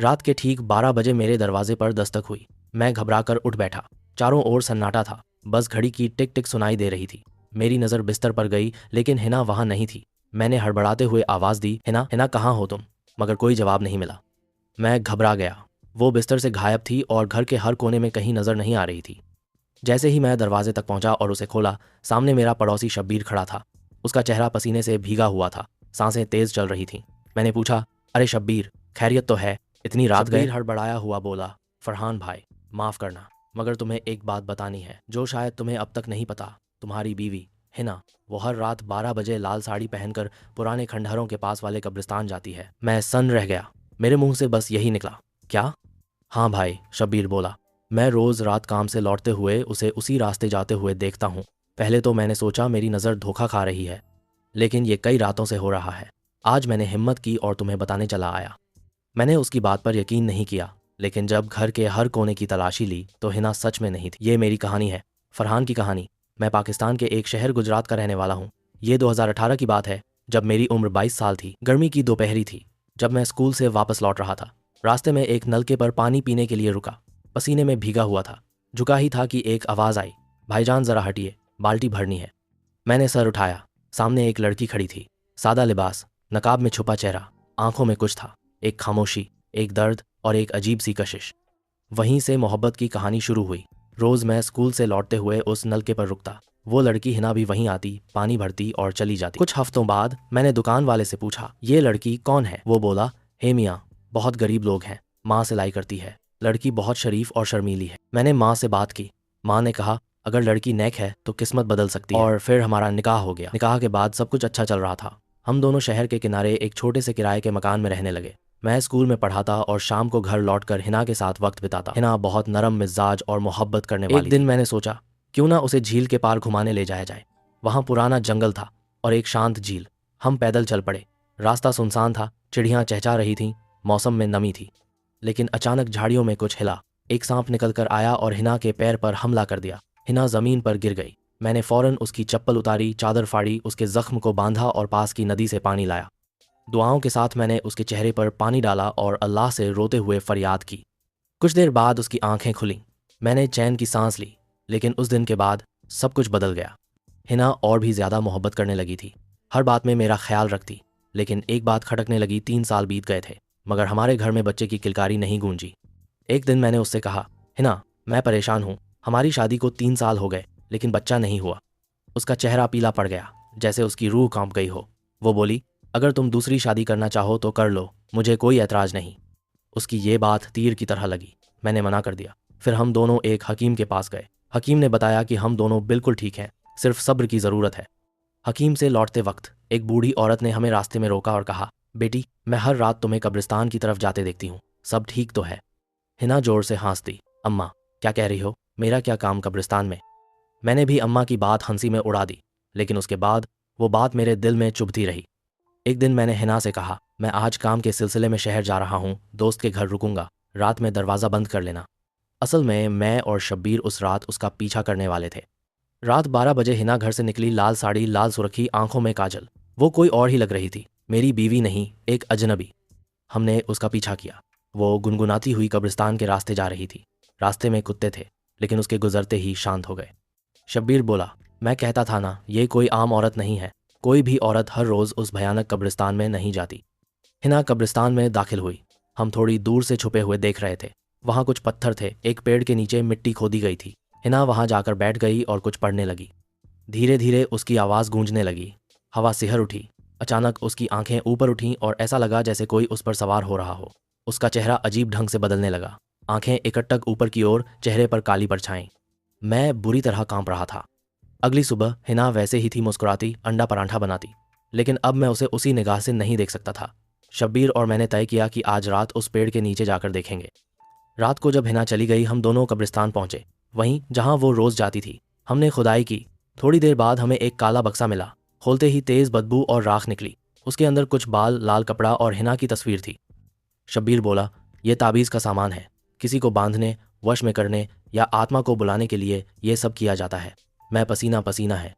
रात के ठीक 12 बजे मेरे दरवाजे पर दस्तक हुई। मैं घबराकर उठ बैठा। चारों ओर सन्नाटा था, बस घड़ी की टिक टिक सुनाई दे रही थी। मेरी नज़र बिस्तर पर गई, लेकिन हिना वहाँ नहीं थी। मैंने हड़बड़ाते हुए आवाज़ दी, हिना, हिना कहाँ हो तुम? मगर कोई जवाब नहीं मिला। मैं घबरा गया। वो बिस्तर से गायब थी और घर के हर कोने में कहीं नज़र नहीं आ रही थी। जैसे ही मैं दरवाजे तक पहुंचा और उसे खोला, सामने मेरा पड़ोसी शब्बीर खड़ा था। उसका चेहरा पसीने से भीगा हुआ था, सांसें तेज चल रही थीं। मैंने पूछा, अरे शब्बीर, खैरियत तो है? इतनी रात गए? शब्बीर हड़बड़ाया हुआ बोला, फरहान भाई, माफ़ करना, मगर तुम्हें एक बात बतानी है जो शायद तुम्हें अब तक नहीं पता। तुम्हारी बीवी हिना, वो हर रात 12 बजे लाल साड़ी पहनकर पुराने खंडहरों के पास वाले कब्रिस्तान जाती है। मैं सन्न रह गया। मेरे मुंह से बस यही निकला, क्या? हाँ भाई, शब्बीर बोला। मैं रोज़ रात काम से लौटते हुए उसे उसी रास्ते जाते हुए देखता हूँ। पहले तो मैंने सोचा मेरी नज़र धोखा खा रही है, लेकिन ये कई रातों से हो रहा है। आज मैंने हिम्मत की और तुम्हें बताने चला आया। मैंने उसकी बात पर यकीन नहीं किया, लेकिन जब घर के हर कोने की तलाशी ली तो हिना सच में नहीं थी। ये मेरी कहानी है, फरहान की कहानी। मैं पाकिस्तान के एक शहर गुजरात का रहने वाला हूँ। ये 2018 की बात है, जब मेरी उम्र 22 साल थी। गर्मी की दोपहरी थी, जब मैं स्कूल से वापस लौट रहा था। रास्ते में एक नलके पर पानी पीने के लिए रुका। पसीने में भीगा हुआ था। झुका ही था कि एक आवाज़ आई, भाईजान ज़रा हटिए, बाल्टी भरनी है। मैंने सर उठाया। सामने एक लड़की खड़ी थी, सादा लिबास, नकाब में छुपा चेहरा। आंखों में कुछ था, एक खामोशी, एक दर्द और एक अजीब सी कशिश। वहीं से मोहब्बत की कहानी शुरू हुई। रोज़ मैं स्कूल से लौटते हुए उस नलके पर रुकता। वो लड़की हिना भी वहीं आती, पानी भरती और चली जाती। कुछ हफ्तों बाद मैंने दुकान वाले से पूछा, ये लड़की कौन है? वो बोला, हे मियाँ, बहुत गरीब लोग हैं, माँ सिलाई करती है। लड़की बहुत शरीफ और शर्मीली है। मैंने माँ से बात की। माँ ने कहा, अगर लड़की नेक है तो किस्मत बदल सकती है। और फिर हमारा निकाह हो गया। निकाह के बाद सब कुछ अच्छा चल रहा था। हम दोनों शहर के किनारे एक छोटे से किराए के मकान में रहने लगे। मैं स्कूल में पढ़ाता और शाम को घर लौटकर हिना के साथ वक्त बिताता। हिना बहुत नरम मिजाज और मोहब्बत करने वाली थी। एक दिन मैंने सोचा, क्यों ना उसे झील के पार घुमाने ले जाया जाए। वहाँ पुराना जंगल था और एक शांत झील। हम पैदल चल पड़े। रास्ता सुनसान था, चिड़ियाँ चहचहा रही थीं, मौसम में नमी थी। लेकिन अचानक झाड़ियों में कुछ हिला। एक सांप निकल कर आया और हिना के पैर पर हमला कर दिया। हिना ज़मीन पर गिर गई। मैंने फ़ौरन उसकी चप्पल उतारी, चादर फाड़ी, उसके जख्म को बांधा और पास की नदी से पानी लाया। दुआओं के साथ मैंने उसके चेहरे पर पानी डाला और अल्लाह से रोते हुए फरियाद की। कुछ देर बाद उसकी आंखें खुलीं। मैंने चैन की सांस ली। लेकिन उस दिन के बाद सब कुछ बदल गया। हिना और भी ज़्यादा मोहब्बत करने लगी थी। हर बात में मेरा ख्याल रखती। लेकिन एक बात खटकने लगी। 3 साल बीत गए थे, मगर हमारे घर में बच्चे की किलकारी नहीं गूंजी। एक दिन मैंने उससे कहा, हिना, मैं परेशान हूँ। हमारी शादी को 3 साल हो गए, लेकिन बच्चा नहीं हुआ। उसका चेहरा पीला पड़ गया, जैसे उसकी रूह कांप गई हो। वो बोली, अगर तुम दूसरी शादी करना चाहो तो कर लो, मुझे कोई ऐतराज़ नहीं। उसकी ये बात तीर की तरह लगी। मैंने मना कर दिया। फिर हम दोनों एक हकीम के पास गए। हकीम ने बताया कि हम दोनों बिल्कुल ठीक हैं, सिर्फ सब्र की ज़रूरत है। हकीम से लौटते वक्त एक बूढ़ी औरत ने हमें रास्ते में रोका और कहा, बेटी, मैं हर रात तुम्हें कब्रिस्तान की तरफ जाते देखती हूँ, सब ठीक तो है? हिना जोर से हंस दी। अम्मा, क्या कह रही हो? मेरा क्या काम कब्रिस्तान में? मैंने भी अम्मा की बात हंसी में उड़ा दी, लेकिन उसके बाद वो बात मेरे दिल में चुभती रही। एक दिन मैंने हिना से कहा, मैं आज काम के सिलसिले में शहर जा रहा हूँ, दोस्त के घर रुकूंगा, रात में दरवाज़ा बंद कर लेना। असल में मैं और शब्बीर उस रात उसका पीछा करने वाले थे। रात 12 बजे हिना घर से निकली, लाल साड़ी, लाल सुर्खी, आंखों में काजल। वो कोई और ही लग रही थी, मेरी बीवी नहीं, एक अजनबी। हमने उसका पीछा किया। वो गुनगुनाती हुई कब्रिस्तान के रास्ते जा रही थी। रास्ते में कुत्ते थे, लेकिन उसके गुजरते ही शांत हो गए। शब्बीर बोला, मैं कहता था ना, ये कोई आम औरत नहीं है। कोई भी औरत हर रोज़ उस भयानक कब्रिस्तान में नहीं जाती। हिना कब्रिस्तान में दाखिल हुई। हम थोड़ी दूर से छुपे हुए देख रहे थे। वहाँ कुछ पत्थर थे, एक पेड़ के नीचे मिट्टी खोदी गई थी। हिना वहाँ जाकर बैठ गई और कुछ पढ़ने लगी। धीरे धीरे उसकी आवाज़ गूंजने लगी। हवा सिहर उठी। अचानक उसकी आंखें ऊपर उठीं और ऐसा लगा जैसे कोई उस पर सवार हो रहा हो। उसका चेहरा अजीब ढंग से बदलने लगा। आंखें एकटक ऊपर की ओर, चेहरे पर काली परछाई। मैं बुरी तरह कांप रहा था। अगली सुबह हिना वैसे ही थी, मुस्कुराती, अंडा परांठा बनाती। लेकिन अब मैं उसे उसी निगाह से नहीं देख सकता था। शब्बीर और मैंने तय किया कि आज रात उस पेड़ के नीचे जाकर देखेंगे। रात को जब हिना चली गई, हम दोनों कब्रिस्तान पहुंचे, वहीं जहां वो रोज़ जाती थी। हमने खुदाई की। थोड़ी देर बाद हमें एक काला बक्सा मिला। खोलते ही तेज़ बदबू और राख निकली। उसके अंदर कुछ बाल, लाल कपड़ा और हिना की तस्वीर थी। शब्बीर बोला, यह ताबीज़ का सामान है। किसी को बांधने, वश में करने या आत्मा को बुलाने के लिए यह सब किया जाता है। मैं पसीना पसीना है।